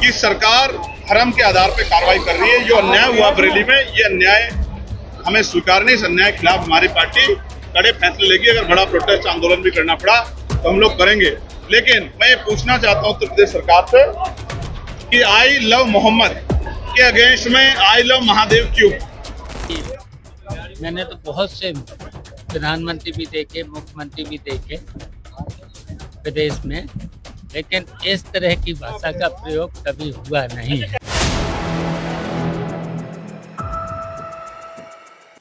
कि सरकार धर्म के आधार पर कार्रवाई कर रही है। जो अन्याय हुआ बरेली में, ये अन्याय हमें स्वीकार नहीं। इस अन्याय के खिलाफ हमारी पार्टी कड़े फैसले लेगी। अगर बड़ा प्रोटेस्ट आंदोलन भी करना पड़ा तो हम लोग करेंगे। लेकिन मैं ये पूछना चाहता हूं उत्तर प्रदेश सरकार से कि आई लव मोहम्मद के अगेंस्ट में आई लव महादेव क्यों? मैंने तो बहुत से प्रधानमंत्री भी देखे, मुख्यमंत्री भी देखे प्रदेश में, लेकिन इस तरह की भाषा का प्रयोग कभी हुआ नहीं है।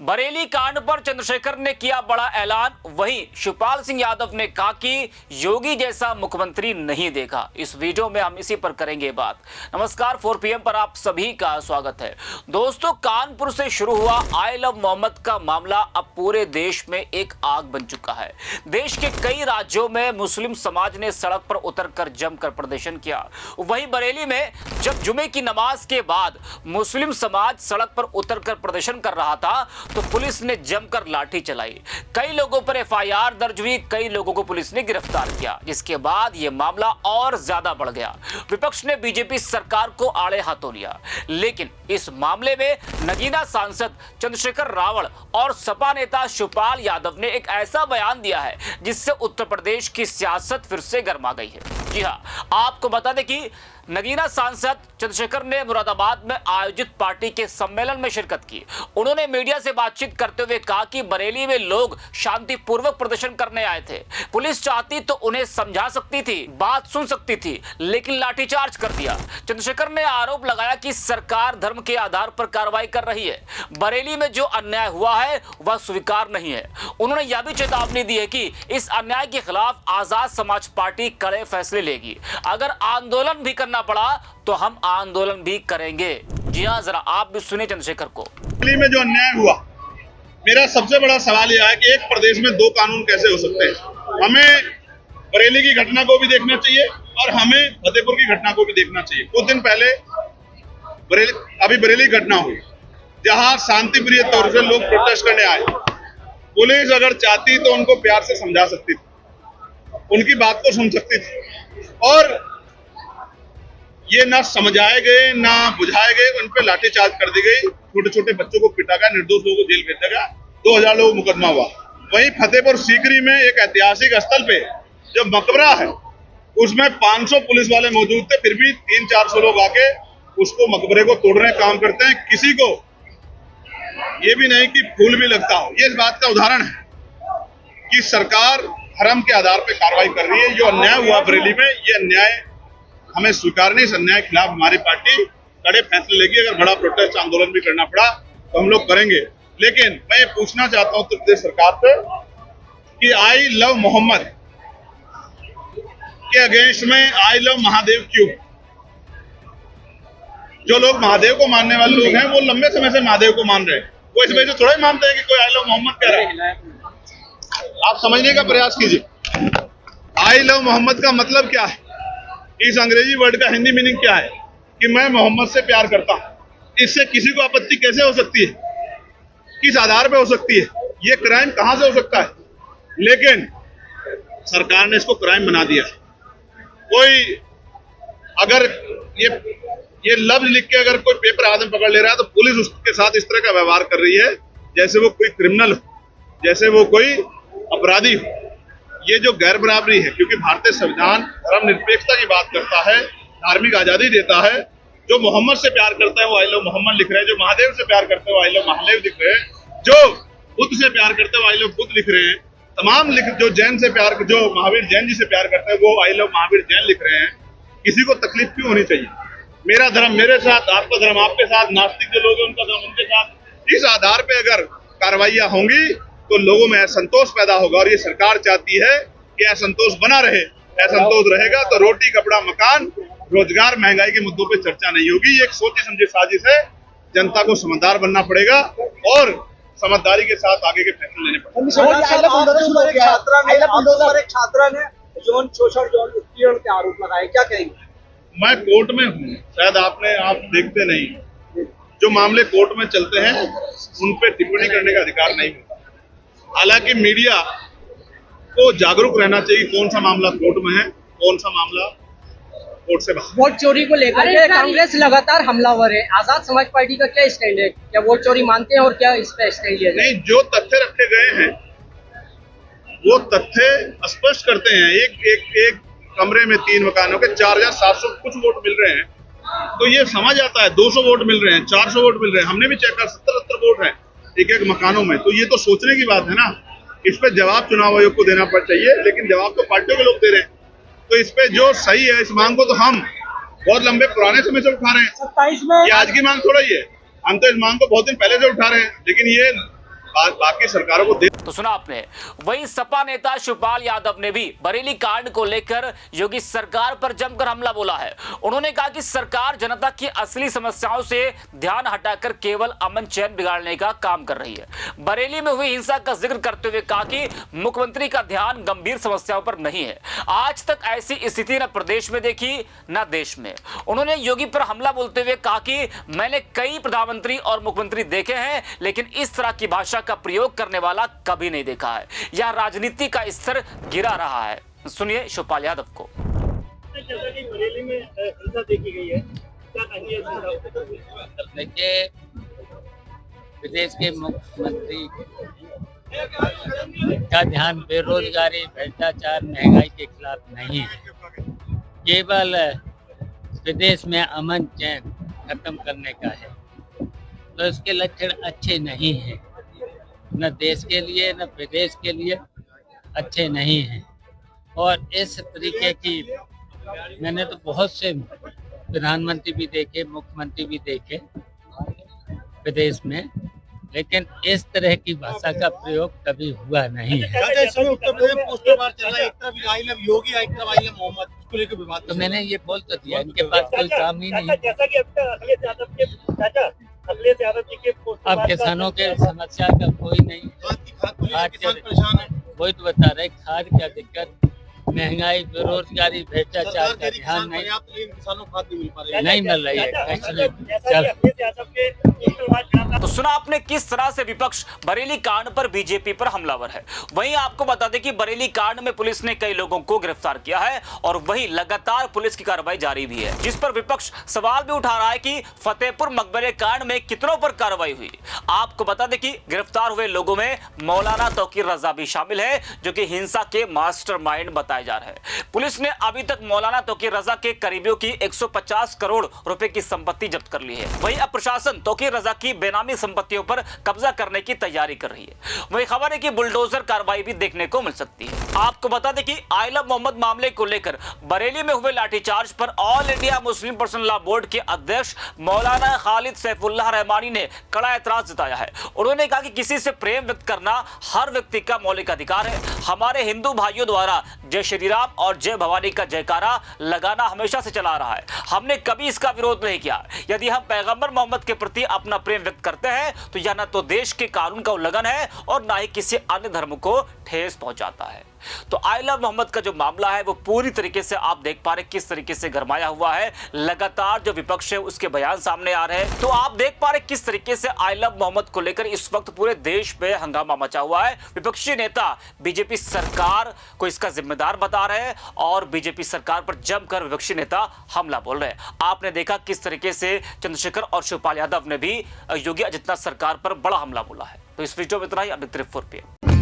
बरेली कांड पर चंद्रशेखर ने किया बड़ा ऐलान। वहीं शिवपाल सिंह यादव ने कहा कि योगी जैसा मुख्यमंत्री नहीं देखा। इस वीडियो में हम इसी पर करेंगे बात। नमस्कार, 4 PM पर आप सभी का स्वागत है। दोस्तों, कानपुर से शुरू हुआ आई लव मोहम्मद का मामला अब पूरे देश में एक आग बन चुका है। देश के कई राज्यों में मुस्लिम समाज ने सड़क पर उतरकर जमकर प्रदर्शन किया। वहीं बरेली में जब जुमे की नमाज के बाद मुस्लिम समाज सड़क पर उतरकर प्रदर्शन कर रहा था तो पुलिस ने जमकर लाठी चलाई। कई लोगों पर FIR दर्ज हुई, कई लोगों को पुलिस ने गिरफ्तार किया, जिसके बाद यह मामला और ज्यादा बढ़ गया। विपक्ष ने बीजेपी सरकार को आड़े हाथों लिया, लेकिन इस मामले में नगीना सांसद चंद्रशेखर रावल और सपा नेता शिवपाल यादव ने एक ऐसा बयान दिया है जिससे उत्तर प्रदेश की सियासत फिर से गर्मा गई है। जी हां, आपको बता दें कि नगीना सांसद चंद्रशेखर ने मुरादाबाद में आयोजित पार्टी के सम्मेलन में शिरकत की। उन्होंने मीडिया से बातचीत करते हुए कहा कि बरेली में लोग शांतिपूर्वक प्रदर्शन करने आए थे। पुलिस चाहती तो उन्हें समझा सकती थी, बात सुन सकती थी, लेकिन लाठीचार्ज कर दिया। चंद्रशेखर ने आरोप लगाया कि सरकार धर्म के आधार पर कार्रवाई कर रही है। बरेली में जो अन्याय हुआ है वह स्वीकार नहीं है। उन्होंने यह भी चेतावनी दी है कि इस अन्याय के खिलाफ आजाद समाज पार्टी कड़े फैसले लेगी। अगर आंदोलन भी करना पड़ा तो हम आंदोलन भी करेंगे। जी हां, जरा आप भी सुनिए चंद्रशेखर को। बरेली में जो अन्याय हुआ, मेरा सबसे बड़ा सवाल यह है कि एक प्रदेश में 2 कानून कैसे हो सकते हैं? हमें बरेली की घटना को भी देखना चाहिए और हमें फतेहपुर की घटना को भी देखना चाहिए। कुछ दिन पहले बरेली घटना हुई जहां शांतिप्रिय तौर से लोग प्रोटेस्ट करने आए। पुलिस अगर चाहती तो उनको प्यार से समझा सकती थी, उनकी बात को सुन सकती थी, और ये ना समझाए गए ना बुझाए गए, उन पे लाठीचार्ज कर दी गई। छोटे छोटे बच्चों को पिटा गया, निर्दोष लोगों को जेल भेजा गया, 2000 लोगों मुकदमा हुआ। वहीं फतेहपुर सीकरी में एक ऐतिहासिक स्थल पे जो मकबरा है उसमें 500 पुलिस वाले मौजूद थे, फिर भी 300-400 लोग आके उसको मकबरे को तोड़ने का काम करते हैं। किसी को ये भी नहीं कि फूल भी लगता हो। ये इस बात का उदाहरण है कि सरकार धर्म के आधार पर कार्रवाई कर रही है। जो अन्याय हुआ बरेली में, ये अन्याय हमें स्वीकार नहीं। इस अन्याय के खिलाफ हमारी पार्टी कड़े फैसले लेगी। अगर बड़ा प्रोटेस्ट आंदोलन भी करना पड़ा तो हम लोग करेंगे। लेकिन मैं ये पूछना चाहता हूं उत्तर प्रदेश सरकार से कि आई लव मोहम्मद के अगेंस्ट में आई लव महादेव क्यों? जो लोग महादेव को मानने वाले लोग हैं वो लंबे समय से महादेव को मान रहे हैं। वो इस वजह से थोड़ा ही मानते हैं कि कोई आई लव मोहम्मद कह रहा है। आप समझने का प्रयास कीजिए। आई लव मोहम्मद का मतलब क्या है? इस अंग्रेजी वर्ड का हिंदी मीनिंग क्या है कि मैं मोहम्मद से प्यार करता हूं। इससे किसी को आपत्ति कैसे हो सकती है? किस आधार पे हो सकती है? ये क्राइम कहां से हो सकता है? लेकिन सरकार ने इसको क्राइम बना दिया। कोई अगर ये लफ्ज लिख के अगर कोई पेपर आदमी पकड़ ले रहा है तो पुलिस उसके साथ इस तरह का व्यवहार कर रही है जैसे वो कोई क्रिमिनल हो, जैसे वो कोई अपराधी हो। ये जो गैर बराबरी है, क्योंकि भारतीय संविधान धर्मनिरपेक्षता की बात करता है, धार्मिक आजादी देता है। जो मोहम्मद से प्यार करता है वो आई लव मोहम्मद लिख रहे हैं, जो महादेव से प्यार करते हैं वो आई लव महादेव लिख रहे हैं, जो बुद्ध से प्यार करते हैं वो आई लव बुद्ध लिख रहे हैं, तमाम जो जैन से प्यार, जो महावीर जैन जी से प्यार करते हैं वो आई लव महावीर जैन लिख रहे हैं। किसी को तकलीफ क्यों होनी चाहिए? मेरा धर्म मेरे साथ, आपका धर्म आपके साथ, नास्तिक जो लोग हैं उनका धर्म उनके साथ। इस आधार पर अगर कार्रवाइयां होंगी तो लोगों में असंतोष पैदा होगा, और ये सरकार चाहती है कि असंतोष बना रहे। असंतोष रहेगा तो रोटी, कपड़ा, मकान, रोजगार, महंगाई के मुद्दों पे चर्चा नहीं होगी। ये एक सोची समझी साजिश है। जनता को समझदार बनना पड़ेगा और समझदारी के साथ आगे के फैसले लेने पड़ेंगे। छात्रा ने यौन शोषण, यौन उत्पीड़न के आरोप लगाए, क्या कहेंगे? मैं कोर्ट में हूँ, शायद आप देखते नहीं। जो मामले कोर्ट में चलते हैं उन पे टिप्पणी करने का अधिकार नहीं होता। हालांकि मीडिया को जागरूक रहना चाहिए कौन सा मामला कोर्ट में है, कौन सा मामला कोर्ट से बाहर। वोट चोरी को लेकर के कांग्रेस लगातार हमलावर है। आजाद समाज पार्टी का क्या स्टैंड है? क्या वोट चोरी मानते हैं और क्या इस पे स्टैंड लिया जाए? नहीं, जो तथ्य रखे गए हैं वो तथ्य स्पष्ट करते हैं। एक कमरे में 3 मकानों के 4700 कुछ वोट मिल रहे हैं, तो ये समझ आता है। 200 वोट मिल रहे हैं, 400 वोट मिल रहे हैं, हमने भी चेक कर 70-70 वोट हैं एक मकानों में। तो ये तो सोचने की बात है ना। इस पे जवाब चुनाव आयोग को देना चाहिए, लेकिन जवाब तो पार्टियों के लोग दे रहे हैं। तो इस पे जो सही है, इस मांग को तो हम बहुत लंबे पुराने समय से उठा रहे हैं। 27 में ये आज की मांग थोड़ा ही है, हम तो इस मांग को बहुत दिन पहले से उठा रहे हैं, लेकिन ये बाकी सरकारों को दे। तो सुना आपने। वहीं सपा नेता शिवपाल यादव ने भी बरेली कांड को लेकर योगी सरकार पर जमकर हमला बोला है। उन्होंने कहा कि सरकार जनता की असली समस्याओं से ध्यान हटाकर केवल अमन चैन बिगाड़ने का काम कर रही है। बरेली में हुई हिंसा का जिक्र करते हुए कहा कि मुख्यमंत्री का ध्यान गंभीर समस्याओं पर नहीं है। आज तक ऐसी स्थिति न प्रदेश में देखी न देश में। उन्होंने योगी पर हमला बोलते हुए कहा कि मैंने कई प्रधानमंत्री और मुख्यमंत्री देखे हैं, लेकिन इस तरह की भाषा का प्रयोग करने वाला कभी नहीं देखा है। यह राजनीति का स्तर गिरा रहा है। सुनिए शिवपाल यादव को। जैसा कि बरेली में हिंसा देखी गई है, क्या कहेंगे इस हिंसा को? देखिए, प्रदेश के मुख्यमंत्री का ध्यान बेरोजगारी, भ्रष्टाचार, महंगाई के खिलाफ नहीं है। केवल प्रदेश में अमन चैन खत्म करने का है। तो इसके लक्षण अच्छे नहीं हैं, न देश के लिए न प्रदेश के लिए अच्छे नहीं हैं। और इस तरीके की मैंने तो बहुत से प्रधानमंत्री भी देखे, मुख्यमंत्री भी देखे प्रदेश में, लेकिन इस तरह की भाषा का प्रयोग कभी हुआ नहीं है। इस समय उत्तर प्रदेश पोस्टर बार चल रहा है, एक तरफ आई लव योगी, एक तरफ आई लव मोहम्मद, उसको लेकर विवाद। तो मैंने ये बोल तो दिया, इनके पास कोई काम ही नहीं। जैसा कि अखिलेश यादव के चाचा अखिलेश यादव जी के पोस्टर अब किसानों के समस्या का कोई नहीं। किसान परेशान है। वही तो बता रहे, खाद क्या दिक्कत, महंगाई, बेरोजगारी, भ्रष्टाचार का ध्यान नहीं, किसानों को खाद नहीं मिल पा रही है। नहीं मिल रही है। तो सुना आपने किस तरह से विपक्ष बरेली कांड पर बीजेपी पर हमलावर है। वहीं आपको बता दें कि बरेली कांड में पुलिस ने कई लोगों को गिरफ्तार किया है और वहीं लगातार पुलिस की कार्रवाई जारी भी है, जिस पर विपक्ष सवाल भी उठा रहा है कि फतेहपुर मकबरे कांड में कितनों पर कार्रवाई हुई। आपको बता दें कि गिरफ्तार हुए लोगों में मौलाना तौकीर रजा भी शामिल है, जो कि हिंसा के मास्टरमाइंड बताए जा रहे हैं। पुलिस ने अभी तक मौलाना तौकीर रजा के करीबियों की 150 करोड़ रुपए की संपत्ति जब्त कर ली है। वहीं अब प्रशासन तौकीर रजा की बेनामी संपत्तियों पर कब्जा करने की तैयारी कर रही है। वहीं खबर है कि बुलडोजर कार्रवाई भी देखने को मिल सकती है। आपको बता दें कि आई लव मोहम्मद मामले को लेकर बरेली में हुए लाठीचार्ज पर all India Muslim personal law board के अध्यक्ष मौलाना खालिद सैफुल्लाह रहमानी ने कड़ा एतराज जताया है। उन्होंने कहा कि किसी से प्रेम व्यक्त करना हर व्यक्ति का मौलिक अधिकार है। हमारे हिंदू भाइयों द्वारा जय श्री राम और जय भवानी का जयकारा लगाना हमेशा से चला रहा है। हमने कभी इसका विरोध नहीं किया। यदि हम पैगंबर मोहम्मद के प्रति अपना प्रेम व्यक्त करते हैं तो यह न तो देश के कानून का उल्लंघन है और न ही किसी अन्य धर्म को ठेस पहुंचाता है। तो आई लव मोहम्मद का जो मामला है वो पूरी तरीके से आप देख पा रहे किस तरीके से गरमाया हुआ है। लगातार जो विपक्ष है उसके बयान सामने आ रहे हैं। तो आप देख पा रहे किस तरीके से आई लव मोहम्मद को लेकर इस वक्त पूरे देश पे हंगामा मचा हुआ है। विपक्षी नेता बीजेपी सरकार को इसका जिम्मेदार बता रहे हैं और बीजेपी सरकार पर जमकर विपक्षी नेता हमला बोल रहे हैं। आपने देखा किस तरीके से चंद्रशेखर और शिवपाल यादव ने भी योगी आदित्यनाथ सरकार पर बड़ा हमला बोला है। तो इस वीडियो में इतना ही। अब 4 PM